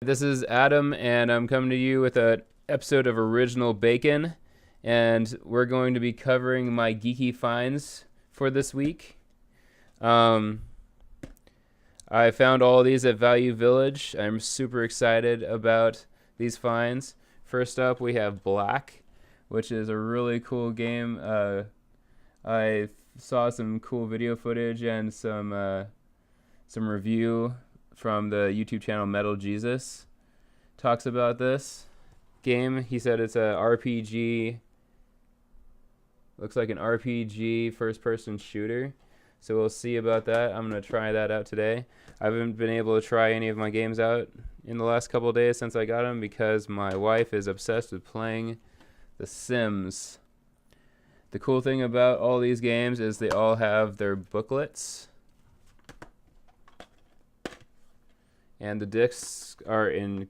This is Adam, and I'm coming to you with an episode of Original Bacon, and we're going to be covering my geeky finds for this week. I found all these at Value Village. I'm super excited about these finds. First up, we have Black, which is a really cool game. I saw some cool video footage and some review from the YouTube channel Metal Jesus. Talks about this game. He said it's a RPG. Looks like an RPG first-person shooter. So we'll see about that. I'm going to try that out today. I haven't been able to try any of my games out in the last couple of days since I got them because my wife is obsessed with playing The Sims. The cool thing about all these games is they all have their booklets. And the discs are in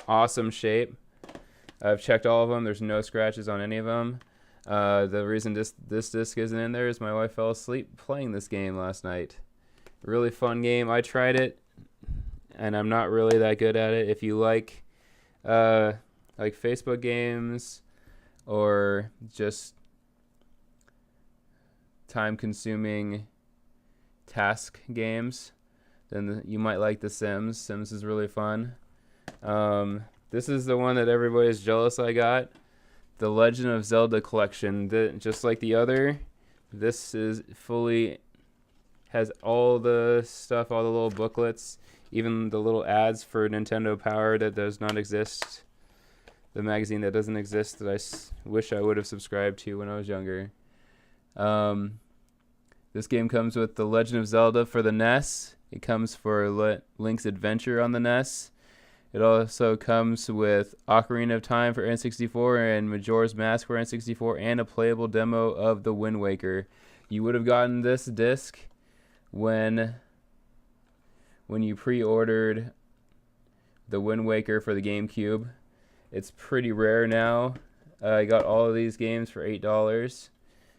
awesome shape. I've checked all of them. There's no scratches on any of them. The reason this disc isn't in there is my wife fell asleep playing this game last night. Really fun game. I tried it, and I'm not really that good at it. If you like Facebook games or just time-consuming task games, then you might like The Sims. Sims is really fun. This is the one that everybody's jealous I got. The Legend of Zelda collection. Just like the other, this is has all the stuff, all the little booklets, even the little ads for Nintendo Power that does not exist. The magazine that doesn't exist that I wish I would have subscribed to when I was younger. This game comes with The Legend of Zelda for the NES. It comes for Link's Adventure on the NES. It also comes with Ocarina of Time for N64 and Majora's Mask for N64 and a playable demo of The Wind Waker. You would have gotten this disc when you pre-ordered The Wind Waker for the GameCube. It's pretty rare now. I got all of these games for $8.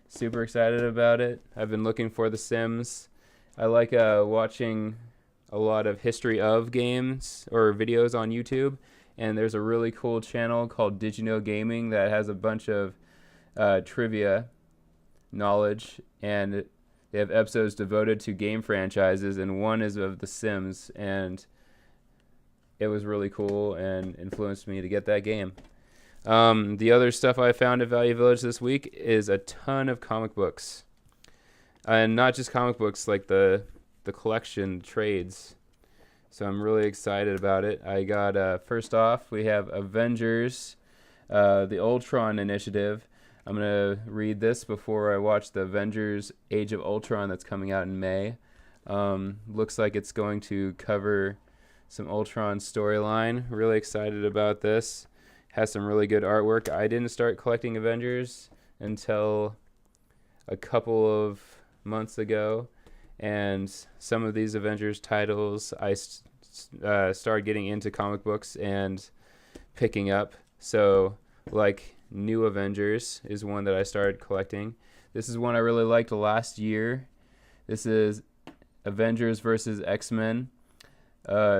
Super excited about it. I've been looking for The Sims. I like watching a lot of history of games or videos on YouTube, and there's a really cool channel called Did You Know Gaming that has a bunch of trivia knowledge, and they have episodes devoted to game franchises, and one is of The Sims, and it was really cool and influenced me to get that game. The other stuff I found at Value Village this week is a ton of comic books. And not just comic books, like the collection trades. So I'm really excited about it. I got, first off, we have Avengers, the Ultron Initiative. I'm going to read this before I watch the Avengers Age of Ultron that's coming out in May. Looks like it's going to cover some Ultron storyline. Really excited about this. Has some really good artwork. I didn't start collecting Avengers until a couple of months ago, and some of these Avengers titles I started getting into comic books and picking up. So like New Avengers is one that I started collecting. This is one I really liked last year. This is Avengers versus X-Men.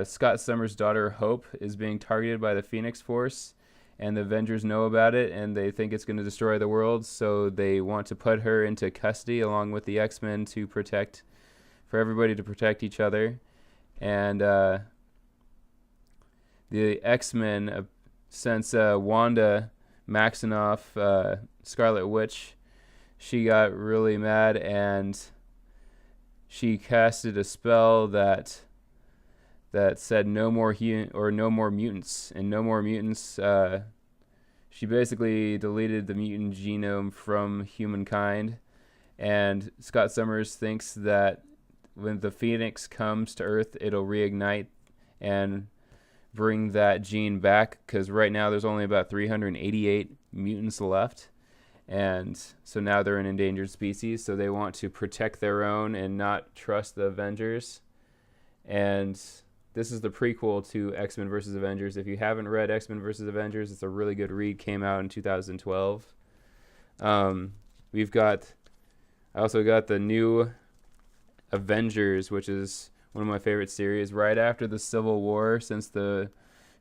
Scott Summers' daughter Hope is being targeted by the Phoenix Force, and the Avengers know about it, and they think it's going to destroy the world, so they want to put her into custody along with the X-Men for everybody to protect each other. And the X-Men, since Wanda Maximoff, Scarlet Witch, she got really mad, and she casted a spell that said no more mutants, and no more mutants. She basically deleted the mutant genome from humankind, and Scott Summers thinks that when the Phoenix comes to Earth, it'll reignite and bring that gene back, because right now there's only about 388 mutants left, and so now they're an endangered species, so they want to protect their own and not trust the Avengers. And this is the prequel to X-Men vs. Avengers. If you haven't read X-Men vs. Avengers, it's a really good read. Came out in 2012. I also got the new Avengers, which is one of my favorite series. Right after the Civil War, since the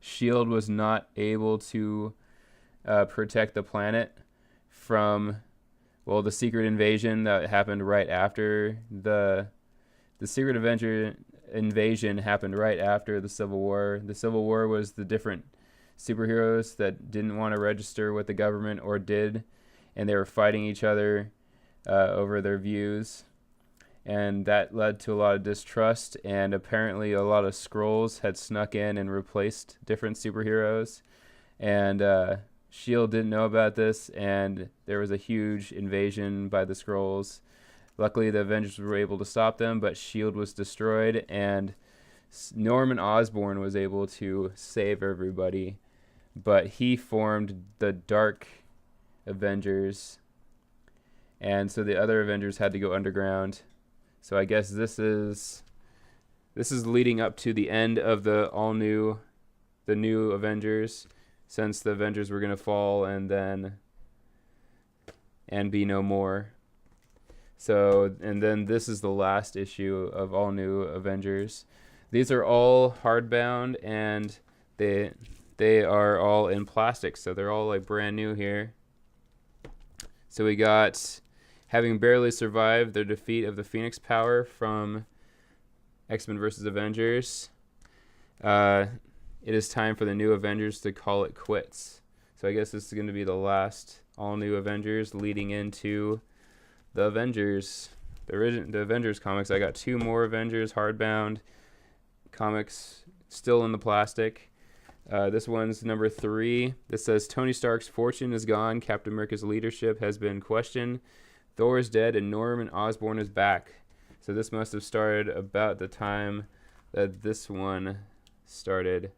SHIELD was not able to protect the planet from, well, the secret invasion that happened right after the secret Avenger invasion happened right after the Civil War. The Civil War was the different superheroes that didn't want to register with the government or did, and they were fighting each other over their views, and that led to a lot of distrust, and apparently a lot of Skrulls had snuck in and replaced different superheroes, and SHIELD didn't know about this, and there was a huge invasion by the Skrulls. Luckily, the Avengers were able to stop them, but SHIELD was destroyed, and Norman Osborn was able to save everybody, but he formed the Dark Avengers, and so the other Avengers had to go underground. So I guess this is leading up to the end of the new Avengers, since the Avengers were going to fall and be no more. So, and then this is the last issue of All New Avengers. These are all hardbound, and they are all in plastic, so they're all like brand new here. So we got, having barely survived their defeat of the Phoenix Power from X-Men vs. Avengers, it is time for the new Avengers to call it quits. So I guess this is going to be the last All New Avengers leading into the Avengers, the Avengers comics. I got 2 more Avengers hardbound comics still in the plastic. This one's number 3. This says, Tony Stark's fortune is gone, Captain America's leadership has been questioned, Thor is dead, and Norman Osborn is back. So this must have started about the time that this one started.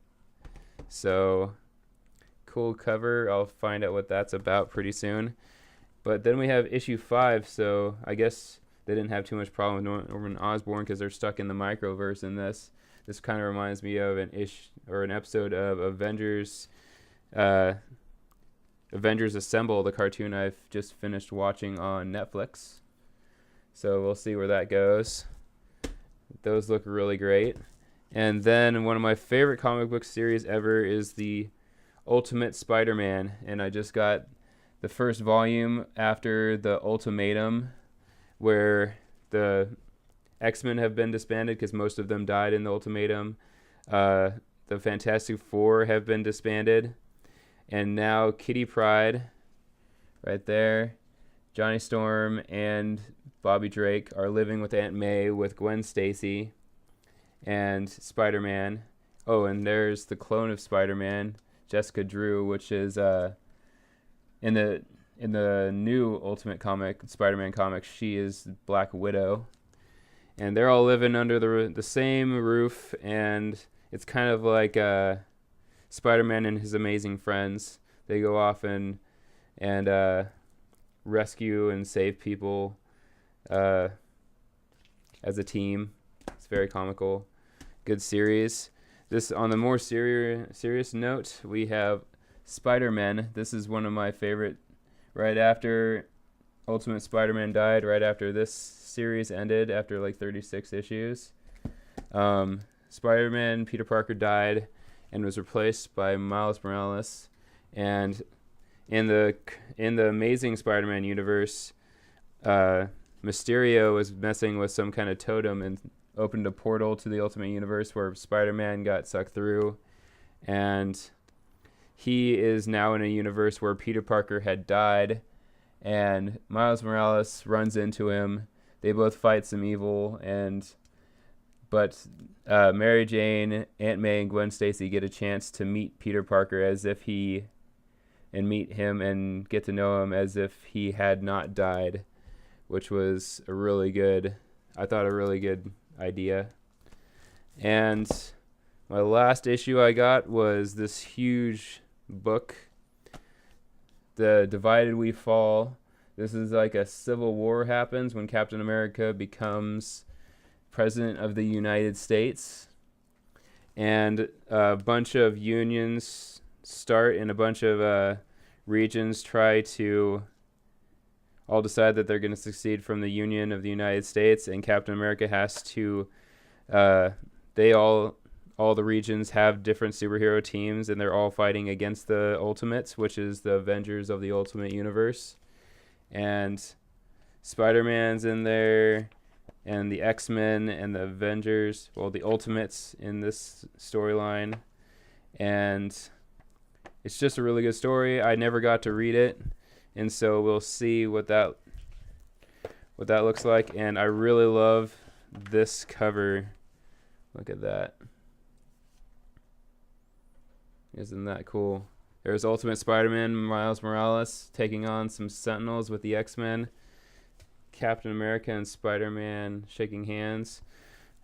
So cool cover. I'll find out what that's about pretty soon. But then we have issue 5, so I guess they didn't have too much problem with Norman Osborn because they're stuck in the microverse in this. This kind of reminds me of an episode of Avengers Assemble, the cartoon I've just finished watching on Netflix. So we'll see where that goes. Those look really great. And then one of my favorite comic book series ever is the Ultimate SpiderMan, and I just got the first volume after the Ultimatum, where the X-Men have been disbanded because most of them died in the Ultimatum. The Fantastic Four have been disbanded, and now Kitty Pryde, right there, Johnny Storm and Bobby Drake are living with Aunt May with Gwen Stacy and Spider-Man. Oh, and there's the clone of Spider-Man, Jessica Drew, which is in the new Ultimate comic, Spider-Man comic, she is Black Widow. And they're all living under the same roof, and it's kind of like Spider-Man and his amazing friends. They go off and rescue and save people as a team. It's very comical. Good series. This, on the more serious note, we have Spider-Man. This is one of my favorite. Right after Ultimate Spider-Man died, right after this series ended, after like 36 issues, Spider-Man, Peter Parker died and was replaced by Miles Morales. And in the Amazing Spider-Man universe, Mysterio was messing with some kind of totem and opened a portal to the Ultimate Universe where Spider-Man got sucked through, and he is now in a universe where Peter Parker had died, and Miles Morales runs into him. They both fight some evil, but Mary Jane, Aunt May, and Gwen Stacy get a chance to meet Peter Parker meet him and get to know him as if he had not died, which was a really good idea. And my last issue I got was this huge book, The Divided We Fall. This is like a civil war happens when Captain America becomes President of the United States, and a bunch of unions start, and a bunch of regions try to all decide that they're going to secede from the Union of the United States, and Captain America has to, all the regions have different superhero teams, and they're all fighting against the Ultimates, which is the Avengers of the Ultimate Universe. And Spider-Man's in there, and the X-Men and the Avengers, well, the Ultimates in this storyline. And it's just a really good story. I never got to read it, and so we'll see what that looks like. And I really love this cover. Look at that. Isn't that cool? There's Ultimate Spider-Man, Miles Morales, taking on some Sentinels with the X-Men. Captain America and Spider-Man shaking hands.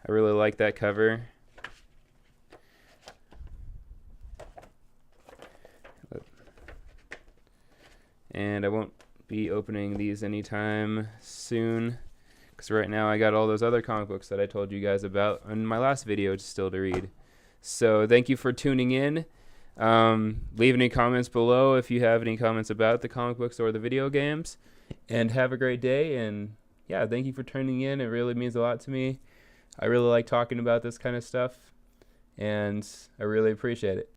I really like that cover. And I won't be opening these anytime soon, because right now I got all those other comic books that I told you guys about in my last video still to read. So thank you for tuning in. Leave any comments below if you have any comments about the comic books or the video games. And have a great day. And yeah, thank you for tuning in. It really means a lot to me. I really like talking about this kind of stuff, and I really appreciate it.